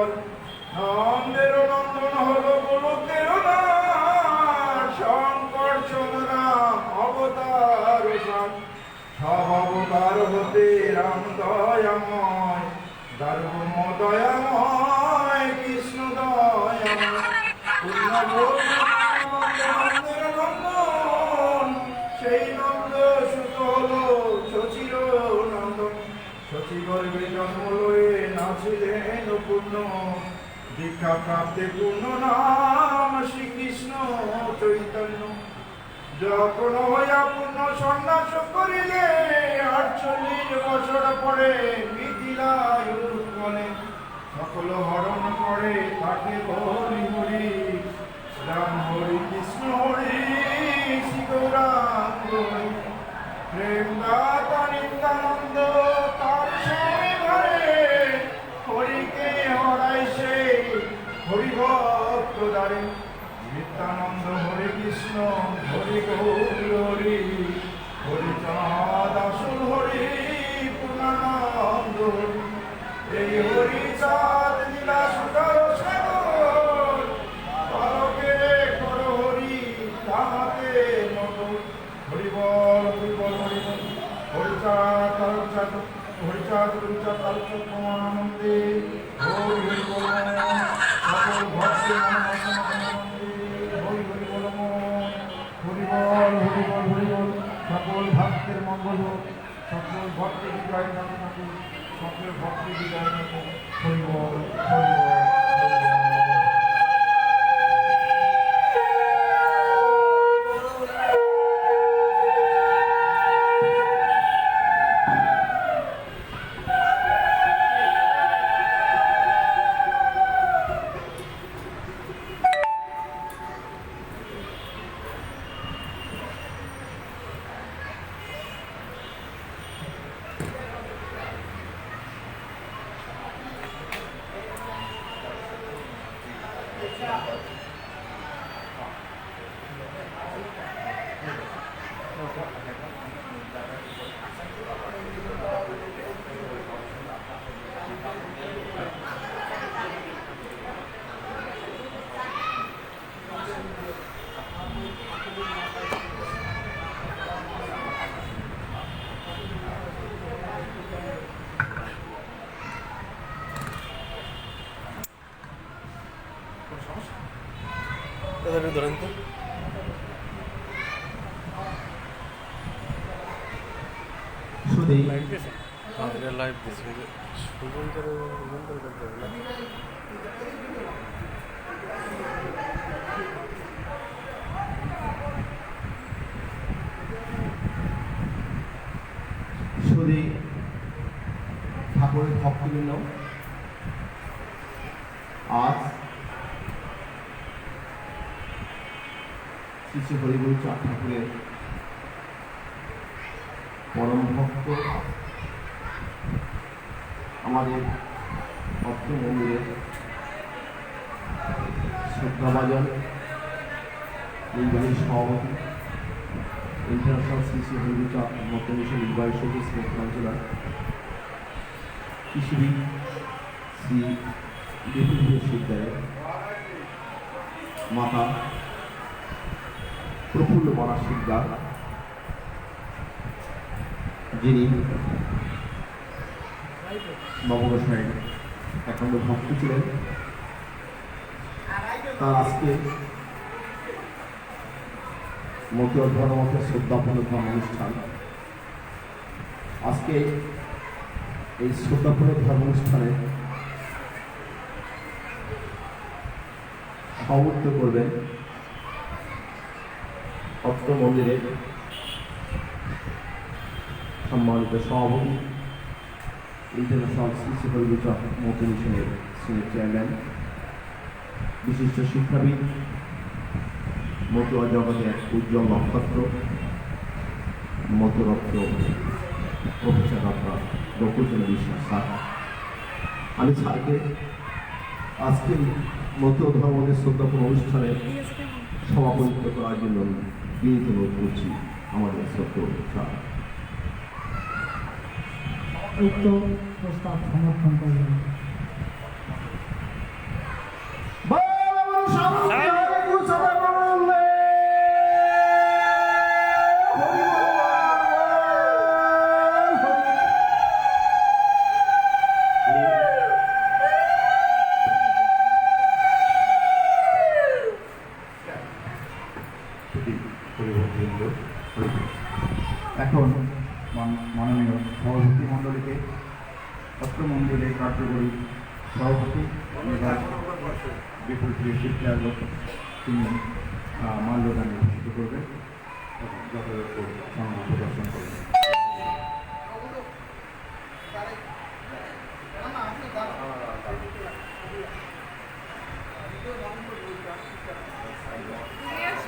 বল। নন্দের নন্দন হলো গোলকের নাথ, শঙ্কর চন্দ্রাম অবতার সাম। সব অবতার হতে রাম দয়াময়, দারুণ দয়াময় কৃষ্ণ দয়াময়। নন্দের নন্দন, সেই নন্দ সুত হলো শচির নন্দন। শচী গর্ভে জন্ম লয়ে নাচিলেন পূর্ণ, দীক্ষা প্রাপ্তে পূর্ণ নাম শ্রীকৃষ্ণ চৈতন্য। যখন হইয়া পূর্ণ সন্ন্যাস করিলে 48 বছর পরে মিথিলায় উৎপলে, সকল হরণ করে তাকে হরি হরি, রাম হরি কৃষ্ণ হরি শ্রী গৌরাঙ্গ হরি। প্রেম দাতা নিত্যানন্দ তার স্বামী ঘরে, হরিকে হরাই সে হরি ভক্ত দ্বারে। নিত্যানন্দ হরে কৃষ্ণ হরি গৌর হরি, হরিচাঁদ আসুর হরি পূর্ণানন্দ হরি। এই হরিচাঁদ লীলা সুন্দর সাগর, বালকে কর হরি তাহাতে মতো। হরি বল হরি বল হরি বল। হরিচাঁদ তারকচাঁদ হরিচাঁদ হরিচাঁদ তারকচাঁদ প্রমানন্দে হরি হরি বল। সকল ভক্তের হরি বল হরি বল হরি বল। সকল ভক্তের মঙ্গল হোক, সকল ভক্তের বিজয় না থাকুক, সকল ভক্তের বিজয় না থাকুক। হরি বল হরি বল। ধরেন তো লাইভ দিচ্ছে শুধু ঠাকুরের ভক্তবৃন্দ, আজ শ্রী শ্রী হরিবৈচাঁদ ঠাকুরের পরম ভক্ত আমাদের ভক্ত মন্দিরের শ্রদ্ধাভাজন নির্বাহী সভাপতি, ইন্টারন্যাশনাল শ্রী শ্রী হরিবৈচাঁদ মধ্য মিশন নির্বাহী সচিব শ্রী কাঞ্চলা, কৃষিবিদ শ্রী ডেপুটি বিশ্ববিদ্যালয়ের মাতা প্রফুল্ল বরা শিকদার, যিনি নবগোসাইয়ের একান্ত ভক্ত ছিলেন, তার আজকে মতুয়া ধর্মমতের শ্রদ্ধাপূর্ণ ধর্ম অনুষ্ঠান। আজকে এই শ্রদ্ধাপূর্ণ ধর্ম অনুষ্ঠানে সভাপতিত্ব করবেন অত্র মন্দিরের সম্মানিত সভাপতি, ইন্টারন্যাশনাল শ্রী শ্রী হরিবৈচাঁদ মধ্য মিশনের সিনিয়র চেয়ারম্যান, বিশিষ্ট শিক্ষাবিদ, মতুয়া জগতের উজ্জ্বল নক্ষত্র, মতুরত্ন প্রফেসর ডক্টর বকুলচন্দ্র বিশ্বাস স্যার। আমি স্যারকে আজকের মতুয়া ধর্মের শ্রদ্ধাপূর্ণ অনুষ্ঠানে সভাপতিত্ব করার জন্য বিনীত অনুরোধ করছি আমাদের শ্রদ্ধ স্যার। উক্ত প্রস্তাব সমর্থন করবেন। সভাপতি বিভাগ বিপুল প্রিয় শিক্ষাগত তিনি মাল্যদানে ভূষিত করবেন এবং যথাযথ সংঘ প্রদর্শন করবেন।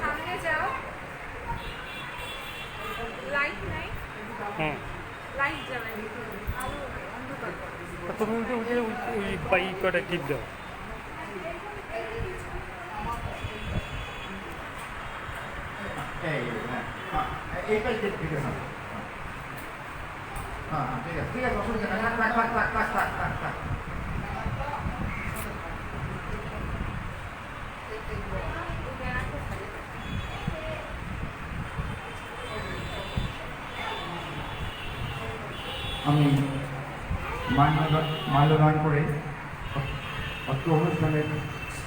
সামনে যাও, লাইট নাই, লাইট জ্বালাই আলো অন্ধকার। তুমি ওই বাইক কটা টিপ দাও। এইটাই ঠিক আছে। হ্যাঁ ঠিক আছে ঠিক আছে, অসুবিধা নেই। রাখ। আমি মাল্যদান করে অত্র অনুষ্ঠানের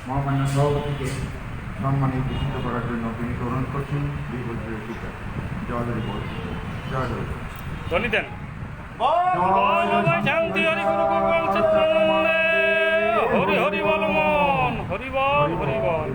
মহামান্য সভাপতিকে সম্মানে ভূষিত করার জন্য বিনীত অনুরোধ করছেন বিপুল প্রিয় শিক্ষা। জয় হরি বল, জয় হরি বল। ধ্বনি দেন। শান্তি হরি গুরু গোপাল চিত্রানন্দে হরি হরি বল মন, হরি বল হরি বল।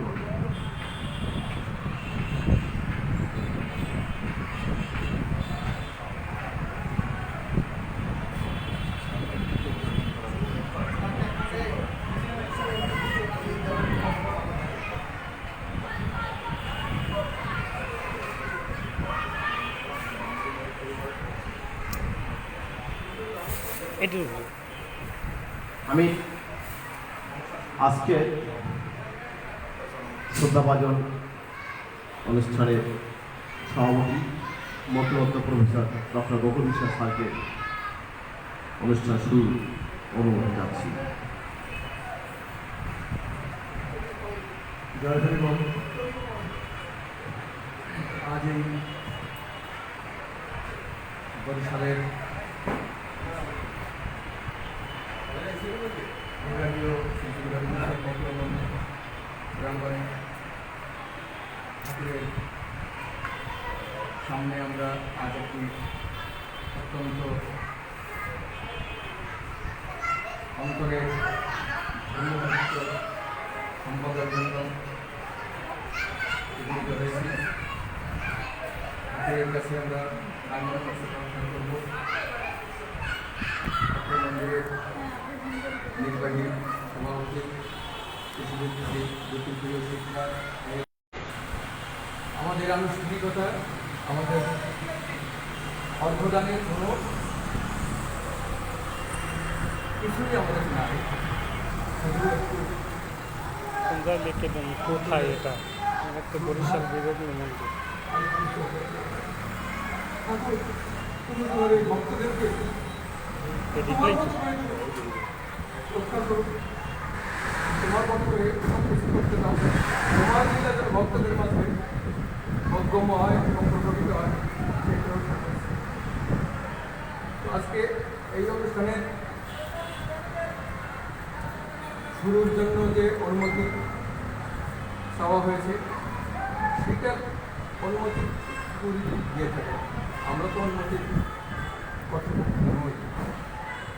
আমি আজকে শ্রদ্ধাভাজন অনুষ্ঠানের সভাপতি মতরত্ন প্রফেসর ডক্টর গোকুল বিশ্বাস স্যারকে অনুষ্ঠান শুরু অনুমোদন যাচ্ছি। জয় হরি বল। আজ এই বরিশালের বিভাগীয় শিল্পী প্রাঙ্গণে ঠাকুরের সামনে আমরা আজ একটি অত্যন্ত অন্তরের ধন্যবাদিত সম্পদের জন্য উপনীত হয়েছি। ঠাকুরের কাছে আমরা আনন্দ প্রার্থনা করব। ঠাকুর মন্দিরের নির্বাহী সভাপতি প্রিয় শিক্ষা, আমাদের আনুষ্ঠানিকতা, আমাদের অর্থদানের কোনো কিছুই আমাদের নাই। শুধু একটু তোমরা লিখে দেন কোথায় এটা। একটা বরিশাল বিভাগীয় মন্দির। তোমার এই ভক্তদেরকে লিখলেই তো। তোমার মতো করে কিছু করতে দাও। তোমার লীলা যেন ভক্তদের মাঝে বোধগম্য হয় এবং প্রকটিত হয়, সেটাও তো আজকে এই অনুষ্ঠানের শুরুর জন্য যে অনুমতি চাওয়া হয়েছে সেটার অনুমতি পুরী দিয়ে থাকে। আমরা তো অনুমতি কর্তৃপক্ষ নই।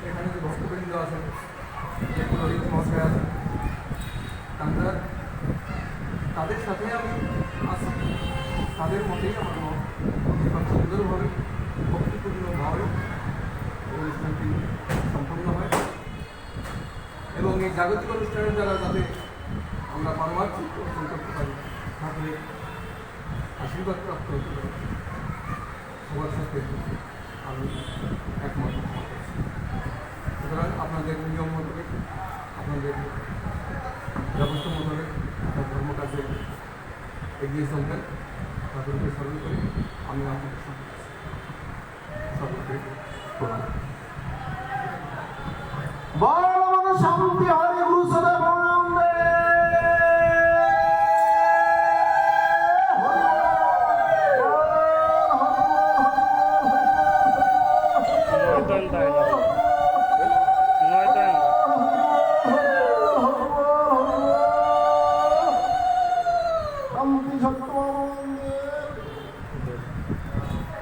এখানে যে ভক্তবৃন্দ আছেন, যে পুরোহিত মহাশয় আছেন, আমরা তাদের সাথে আমি আছি, তাদের মতেই আমার মত সুন্দরভাবে ভক্তিপূর্ণভাবে এই অনুষ্ঠানটি সম্পন্ন হয় এবং এই জাগতিক অনুষ্ঠানের দ্বারা যাতে আমরা পারমার্থিক অর্জন করতে পারি, ঠাকুরের আশীর্বাদ প্রাপ্ত হতে পারি, সবার সাথে আমি একমত করছি। সুতরাং আপনাদের নিয়ম মোতাবেক, আপনাদের ব্যবস্থা মোতাবেক আপনার ধর্মকাজে এগিয়ে চলবেন। ঠাকুরকে স্মরণ করে আমি আপনাদের সকলকে প্রণাম। শান্তি হরে গুরু সদা প্রণাম দে।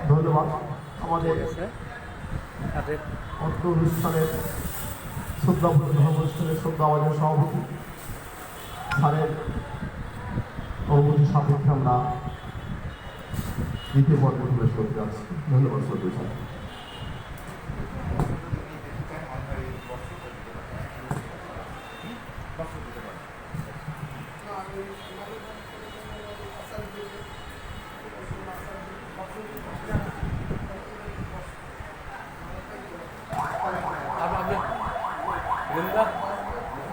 ধন্যবাদ আমাদের অর্থ অনুষ্ঠানের শ্রদ্ধা অনুষ্ঠানের শ্রদ্ধা আমাদের সভাপতি স্যারের অনুমতি সাপেক্ষে আমরা দ্বিতীয় পর্ব প্রবেশ করতে যাচ্ছি। ধন্যবাদ শ্রদ্ধা স্যার।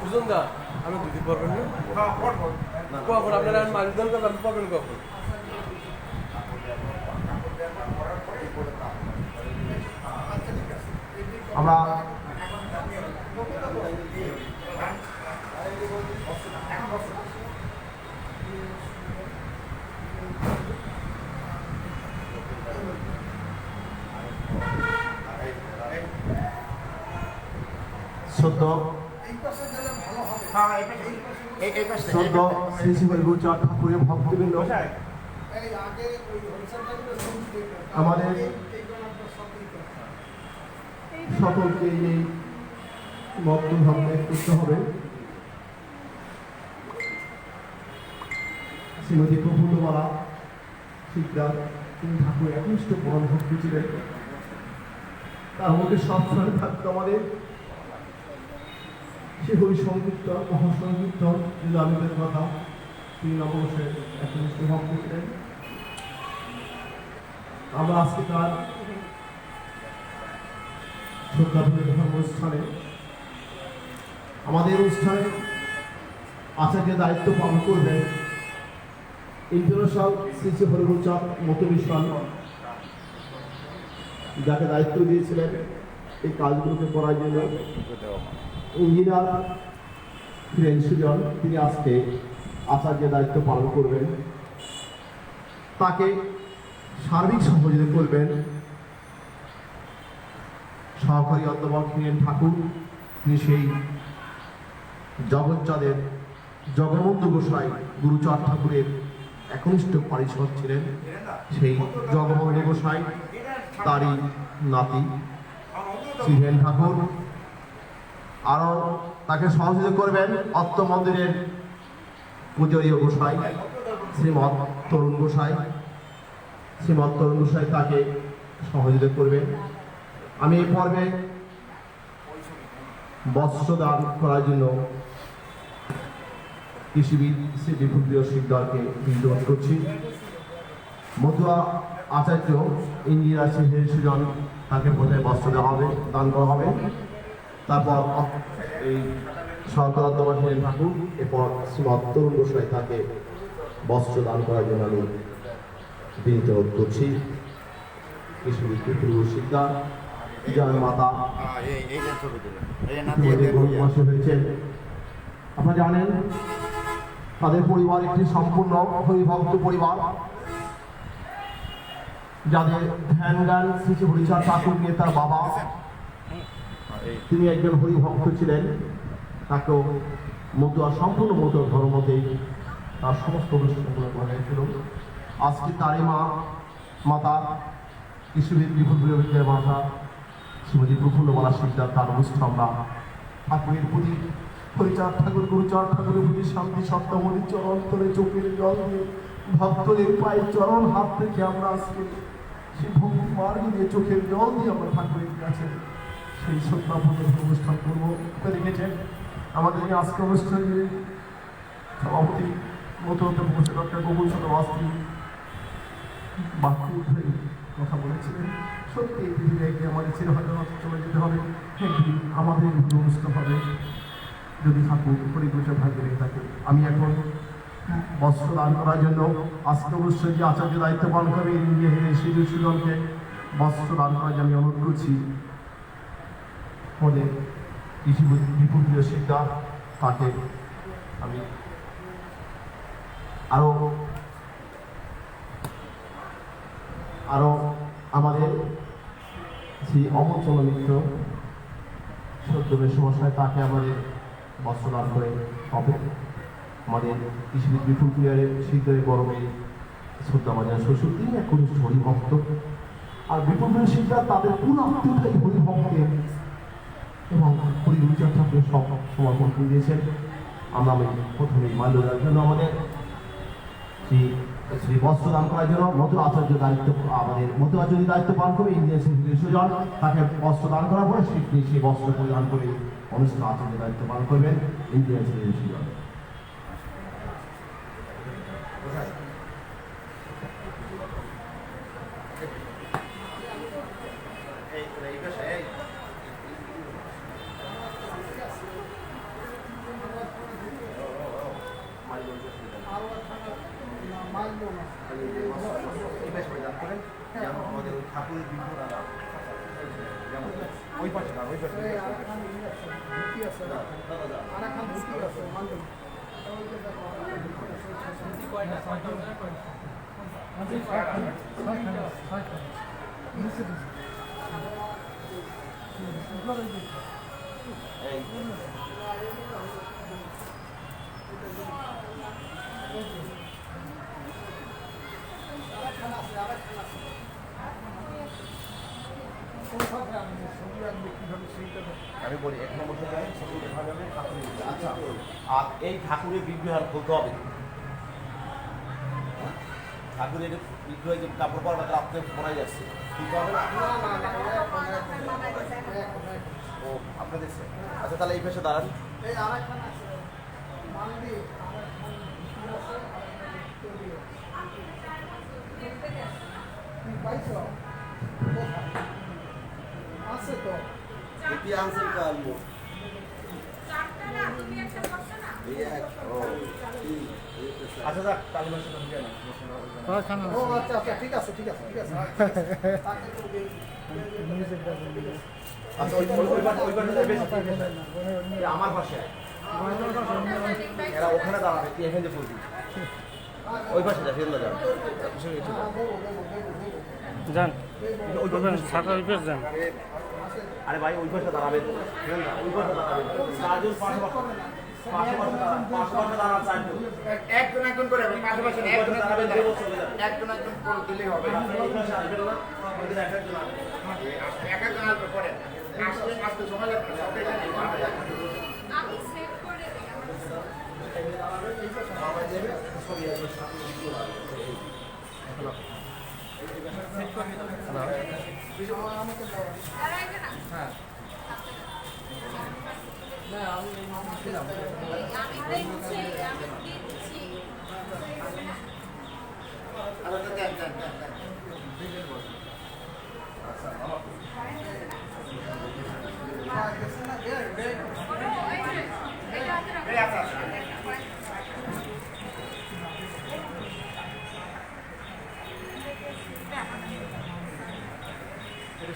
বুঝুন দা আমি দিদি পারবেন না কখন আপনারা মালিক দল করবেন পাবেন কখন আমরা সদ্য শ্রী শ্রী হরিগুরুচাঁদ ঠাকুরের ভক্তবৃন্দ আমাদের সকলকে এই বক্তব্য করতে হবে। শ্রীমতী প্রফুল্লবালা শিকদার তিনি ঠাকুরের একনিষ্ঠ পরম ভক্ত ছিলেন। তার মধ্যে সবসময় থাকতো আমাদের সে হরি সংকীর্তন মহাসংকীর্তন লীলামিতের কথা। তিনি নববর্ষের একনিষ্ঠ ভক্ত ছিলেন। আমরা আজকে তার শ্রদ্ধাভরে অনুষ্ঠানে আমাদের অনুষ্ঠানে আচার্য দায়িত্ব পালন করবেন ইন্টারন্যাশনাল শ্রী শ্রী হরিগুরুচাঁদ মোটিভেশন, যাকে দায়িত্ব দিয়েছিলেন এই কাজগুলোকে করার জন্য ইঞ্জিনিয়ার ফিরেন সুজন, তিনি আজকে আচার্য দায়িত্ব পালন করবেন। তাকে সার্বিক সহযোগিতা করবেন সহকারী অধ্যাপক হিরেন ঠাকুর। তিনি সেই জগৎচাঁদের জগবন্ধু গোসাই গুরুচাঁদ ঠাকুরের একনিষ্ঠ পারিষদ ছিলেন। সেই জগবন্ধু গোসাই তারই নাতি শ্রী হিরেন ঠাকুর। আরও তাকে সহযোগিতা করবেন অত্ত মন্দিরের পূজনীয় গোসাই শ্রীমৎ তরুণ গোসাই। শ্রীমৎ তরুণ গোসাই তাকে সহযোগিতা করবেন। আমি এই পর্বে বস্ত্র দান করার জন্য কৃষিবিদ শ্রী বিপুপ্রিয় শিকদারকে বিনোদন করছি। মতুয়া আচার্য ইঞ্জিনিয়ার শ্রী হিরেন সুজন, তাকে প্রথমে বস্ত্র দেওয়া হবে, দান করা হবে। তারপর এই সরকার অধ্যাপক হিরেন ঠাকুর, এরপর শ্রীমৎ তরুণ গোসাই তাকে বস্ত্র দান করার জন্য আমি বিনীত অনুরোধ করছি। কৃষিবিদ বিপুপ্রিয় শিকদার জয় মাতা হয়েছেন। আপনারা জানেন তাদের পরিবার একটি সম্পূর্ণ হরিভক্ত পরিবার, যাদের ধ্যান জ্ঞান শ্রী শ্রী হরিচাঁদ ঠাকুর নিয়ে তার বাবা, তিনি একজন হরিভক্ত ছিলেন। তাকেও মতুয়া সম্পূর্ণ মতুয়া ধর্মতেই তার সমস্ত অনুষ্ঠানগুলো করা হয়েছিল। আজকে তারই মাতা কৃষিবিদ বিপুপ্রিয় বিদ্যার মাতা শ্রীমতী প্রফুল্লবালা শিকদার, তার অনুষ্ঠান আমরা ঠাকুরের প্রতি হরিচাঁদ ঠাকুর গুরুচাঁদ ঠাকুরের প্রতি শান্তি সপ্তমণি চরণ তলে চোখের জল দিয়ে ভক্তদের পায়ে চরণ হাত থেকে আমরা আজকে সেই ভক্তি মার্গ দিয়ে চোখের জল দিয়ে আমরা ঠাকুরের কাছে সেই শ্রদ্ধাপূর্ণ অনুষ্ঠান করবো রেখেছেন। আমাদের এই আজকে অনুষ্ঠানে সভাপতি মতো বসে ডক্টর গোকুল চন্দ্র অস্ত্রী বাক্য উঠে কথা বলেছিলেন। সত্যি এই পৃথিবীতে একদিন আমাদের চিরহয়তো চলে যেতে হবে, একদিন আমাদের অনুষ্ঠান হবে যদি ঠাকুর পরিবেশে ভাগ্য রেখে থাকে। আমি এখন বস্ত্র দান করার জন্য আজকে অবশ্যই যে আচার্য দায়িত্ব পালন করবে শিশু সুজনকে বস্ত্র দান করার জন্য আমি অনুরোধ করছি। আমাদের বিপুপ্রিয় শিকদার, তাকে আমি আরো আমাদের শ্রী অমরচন্দ্র মিত্র সত্যমের সমস্যায়, তাকে আমাদের বস্ত্র দান করে হবে। আমাদের কৃষিবিদ বিপুল প্রিয়ারের শিকদারের বড় মেয়ে শ্রদ্ধা বাজার শ্বশুর, তিনি একনিষ্ঠ হরিভক্ত। আর বিপুল প্রিয় শিকদার তাদের পুরো আত্মীয়টাই হরিভক্তের এবং পরিচর্যা ঠাকুরের সব সমর্পণ করে দিয়েছেন। আমরা প্রথমে মাল্যদার জন্য আমাদের শ্রী বস্ত্র দান করার জন্য মধু আচার্য দায়িত্ব, আমাদের মধু আচার্য দায়িত্ব পালন করে ইন্ডিয়ান সিভিল সুজন তাকে বস্ত্র দান করার পরে সেই বস্ত্র পরিধান করে অনুষ্ঠান আচার্য দায়িত্ব পালন করবেন ইন্ডিয়ান সিভিল সুজন। ঠাকুরের ওই পাশে না, ওই পাশে আমি বলি 1 নম্বর থেকে আচ্ছা, আর এই ঠাকুরের বিগ্রহ আর খুলতে হবে, ঠাকুরের বিগ্রহ যে কাপড় পরা আপনি মনে যাচ্ছে খুলতে হবে না? ও আপনি দেখছেন, আচ্ছা তাহলে এই পাশে দাঁড়ান। আচ্ছা যাক তালিমার সাথে ঠিক আছে ঠিক আছে ঠিক আছে। আচ্ছা আমার পাশে এরা ওখানে দাঁড়াবে, তুই এখানে বলবি ওই পাশে যা ফেরলে যান যান সারা ওই পাশ যান। আরে ভাই ওই পাশে দাঁড়াবে, ওই পাশে দাঁড়াবে, চারজন পাশে দাঁড়ান, চারজন একজন একজন করে পাশাপাশি একজন দাঁড়াবেন, একজন একজন করে দিলেই হবে। এই পাশে আসবেন না, ওইদিন এক একজন আসবে, এক একজন আসবে পরে আসতে আসতে সময় লাগবে। আমি সেভ করে দিই আমি দিচ্ছি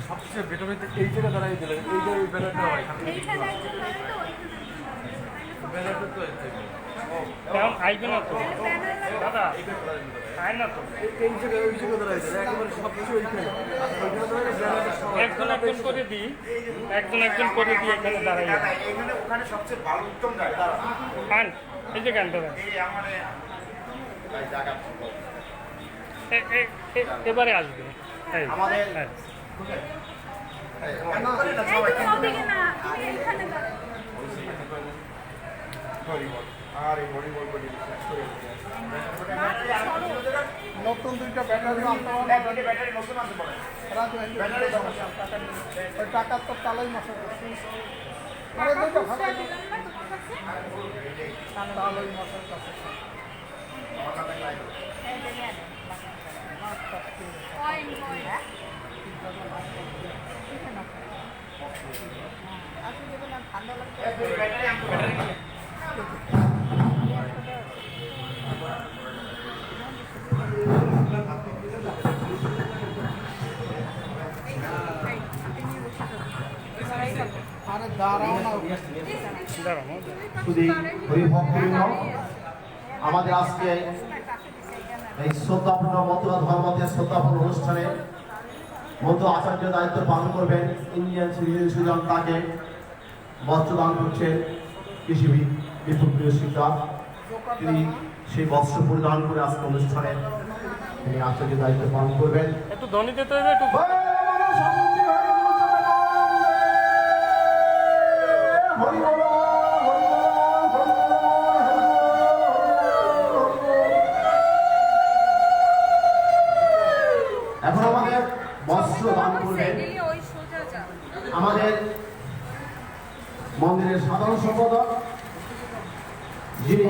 সবচেয়ে বেটার হইতে এই জায়গা দাঁড়াই দিলেন, এই যে ওই ব্যানারটা হয় ব্যানারটা তো কেমন আইবে না তো দাদা, আয় না তো এই জায়গায় ওই জায়গা দাঁড়াই দিলেন একেবারে সবচেয়ে ওইখানে একজন একজন করে দিই, একজন একজন করে দিই এখানে দাঁড়াই এখানে ওখানে সবচেয়ে ভালো উত্তম জায়গা খান এই যে গান দাদা এই আমাদের জায়গা এবারে আসবে এই, আমাদের হ্যাঁ। আর এই হরিবল করে বিশ্বাস করে নতুন দুইটা ব্যাটারি আনতে হবে, ব্যাটারি নতুন আনতে পারে ব্যাটারি সমস্যা, ওই টাকার তো তালাই মশা করছে। আরে দুইটা ভালো তালাই মশার কাছে আরে দাঁড়াও না, দাঁড়ানো শুধু হরিভক্তবৃন্দ, আমাদের আজকে এই শ্রদ্ধাপূর্ণ মতুয়া ধর্মদের শ্রদ্ধাপূর্ণ অনুষ্ঠানে মতো আচার্য দায়িত্ব পালন করবেন ইন্ডিয়ান সিভিল সুজন, তাকে বস্ত্র দান করছেন কৃষিবিদ বিপুল শিক্ষা। তিনি সেই বস্ত্র পরিধান করে আজকে অনুষ্ঠানে তিনি আচার্য দায়িত্ব পালন করবেন। একটু ধ্বনি দিতে হবে একটু। যিনি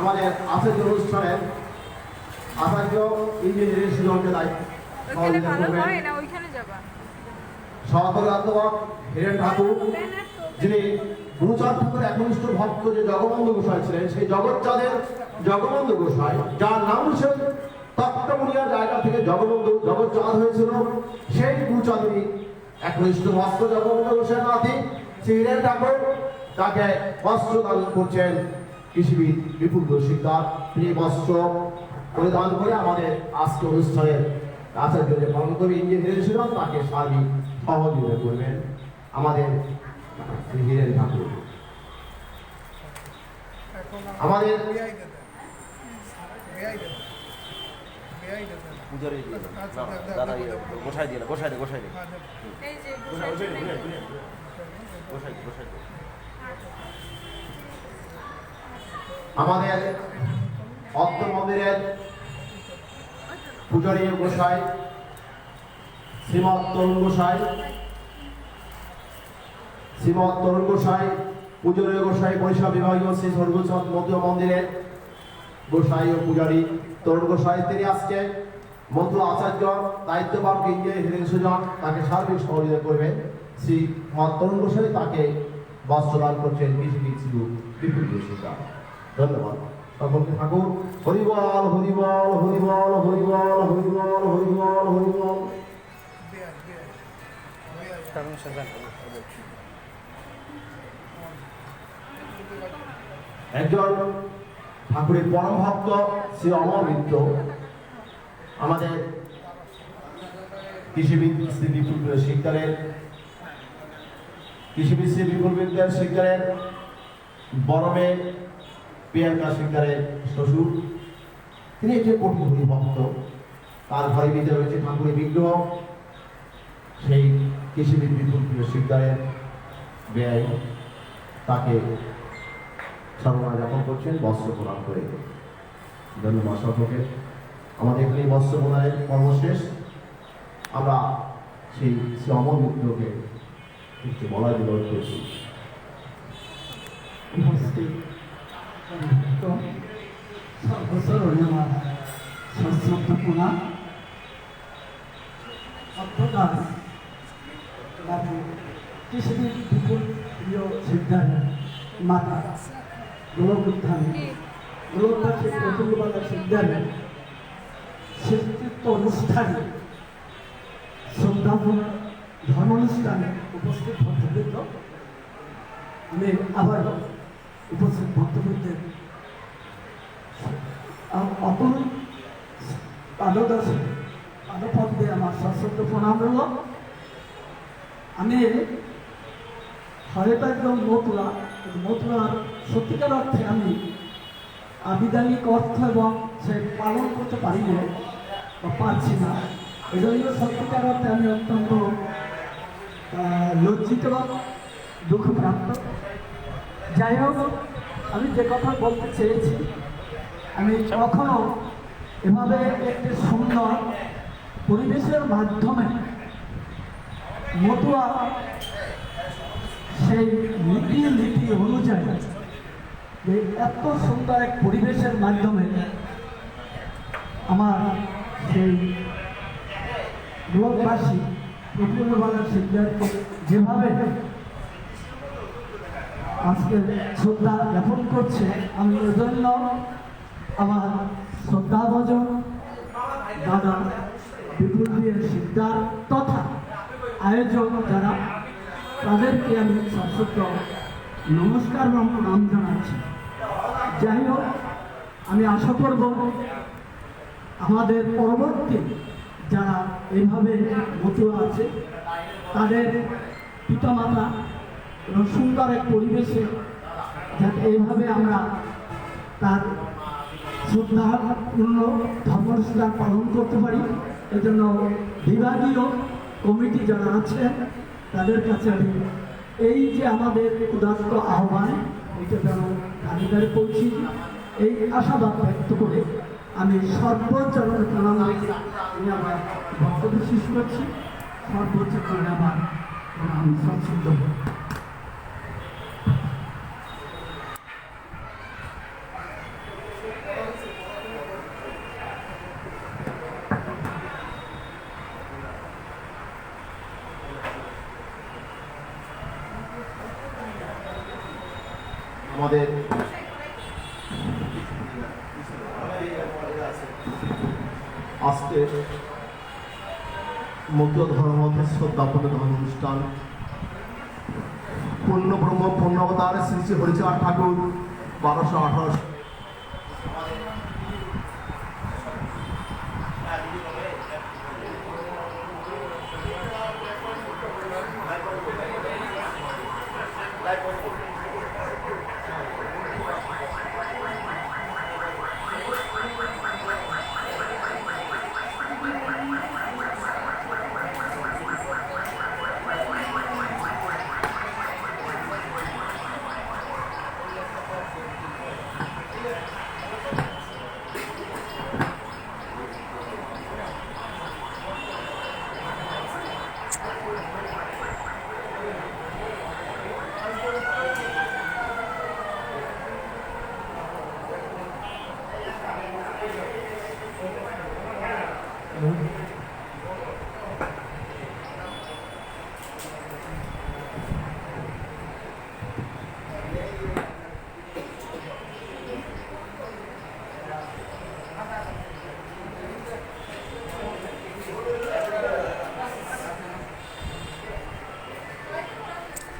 আমাদের আচার্য অনুষ্ঠানের আচার্য ইঞ্জিনিয়ারিং সুজনকে দায়িত্ব ওইখানে ভালো হয় না ওইখানে যাবা সভাপতি অধ্যাপক হীরেন ঠাকুর, যিনি গুরুচাঁদ ঠাকুরের একনিষ্ঠ ভক্ত যে জগবন্ধু গোসাই ছিলেন, সেই জগৎচাঁদের জগবন্ধু গোসাই, যার নাম সে তক্তমুনিয়ার জায়গা থেকে জগৎচাঁদ হয়েছিল, সেই গুরুচাঁদেরই একনিষ্ঠ ভক্ত জগবন্ধু গোসাই নাতি শ্রী হীরেন ঠাকুর, তাকে বস্ত্র দান করছেন কৃষিবিদ বিপুল শিকদার। তিনি বস্ত্র পরিধান করে আমাদের আজকে অনুষ্ঠানের আচার্য যে পালন করবে ইঞ্জিনিয়ারিং ছিল, তাকে সার্বিক সহযোগিতা করবেন আমাদের শ্রী হীরেন ঠাকুর। আমাদের পূজারি দাদা গোসাই দিয়ে গোসাই দে গোসাই দে এই যে গোসাই গোসাই আমাদের অর্থ মন্দিরের পূজারী গোসাই শ্রীমৎ তরুণ গোসাই, শ্রীমৎ তরুণ গোসাই, পূজনীয় গোসাই, বরিশাল বিভাগীয় শ্রী স্বর্গচাঁদ মতুয়া মন্দিরের গোসাই ও পূজারী তরুণ গোসাই, তিনি আজকে মতুয়া আচার্য দায়িত্ববান ইঞ্জিনিয়ারিং সুজন, তাকে সার্বিক সহযোগিতা করবেন শ্রী তরুণ গোসাই, তাকে বস্ত্রদান করছেন কৃষিবিদ শ্রী বিপুল শিকদার। ধন্যবাদ সকলকে। ঠাকুর হরিবল হরিবল হরিবল হরিবল হরিবল হরিবল হরিবল। একজন ঠাকুরের পরম ভক্ত শ্রী অমর মিত্র, আমাদের কৃষিবিদ শ্রী বিপুল শিকদারের শিকদারের বড় মেয়ে প্রিয়াঙ্কা শিকদারের শ্বশুর, তিনি একটি কোটি হরি ভক্ত। তার ঘরে বিতে রয়েছে ঠাকুরের বিগ্রহ, সেই কৃষিবিদ বিপুল শিকদারের ব্যয়, তাকে সম্মান যাপন করছেন বস্ত্র প্রদান করে। ধন্যবাদ সকলকে। আমাদের এখানে বস্ত্র প্রদানের কর্মশেষ। আমরা সেই শ্রী অমর মিত্রকে একটু বলার বিরোধ করছি। সর্বসরণীয় সশ্রদ্ধপূর্ণা অর্থদাস কৃষিবিদ বিপুল প্রিয় সিদ্ধার মাতা গোলক উত্থান গোলকবাসী প্রফুল্লবালা সিদ্ধারের শ্রেষ্ঠত্ব অনুষ্ঠানে শ্রদ্ধাপূর্ণ ধর্ম অনুষ্ঠানে উপস্থিত ভক্তবৃন্দ, আমি আবার উপস্থিত ভক্তবৃন্দের অতুল পাদপদ দিয়ে আমার সশ্রদ্ধ প্রণাম রইল। আমি হয়তো একদম মথুরার সত্যিকার অর্থে আমি আবিধানিক অর্থ এবং সে পালন করতে পারি না বা পারছি না, এই জন্য সত্যিকার অর্থে আমি অত্যন্ত লজ্জিত এবং দুঃখপ্রাপ্ত। যাই হোক, আমি যে কথা বলতে চেয়েছি, আমি কখনো এভাবে একটি সুন্দর পরিবেশের মাধ্যমে মতুয়া সেই নীতি অনুযায়ী যে এত সুন্দর এক পরিবেশের মাধ্যমে আমার সেই লোকবাসী প্রফুল্লবালা সিদ্ধার্থকে যেভাবে আজকে শ্রদ্ধা জ্ঞাপন করছে, আমি এজন্য আমার শ্রদ্ধাভজন দাদা বিপুল সিদ্ধার তথা আয়োজক যারা, তাদেরকে আমি সশ্রদ্ধ নমস্কার এবং প্রণাম জানাচ্ছি। যাই হোক, আমি আশা করব আমাদের পরবর্তী যারা এইভাবে মতুয়া আছে, তাদের পিতামাতা এবং সুন্দর এক পরিবেশে যাতে এইভাবে আমরা তার শ্রদ্ধাপূর্ণ ধর্মঅনুষ্ঠান পালন করতে পারি, এজন্য বিভাগীয় কমিটি যারা আছেন তাদের কাছে আমি এই যে আমাদের উদাত্ত আহ্বান, এটা যেন কারিগরে পৌঁছি, এই আশাবাদ ব্যক্ত করে আমি সর্বোচ্চ প্রণাম রেখে আমি আমার বক্তব্য শেষ করছি। সর্বোচ্চ করে আমার প্রণাম সশ্রদ্ধ। আমাদের আজকে মুক্ত ধর্ম শ্রদ্ধাপন ধর্ম অনুষ্ঠান পূর্ণ ব্রহ্ম পূর্ণাবতার শ্রী শ্রী হরিচাঁদ ঠাকুর 1218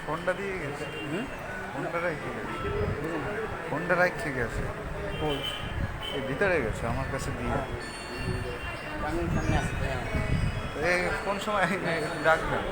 ফোনটা দিয়ে গেছে ফোনটা রেখে গেছে ফোনটা রেখে গেছে এই ভিতরে গেছে আমার কাছে দিয়ে এই কোন সময় ডাকবেন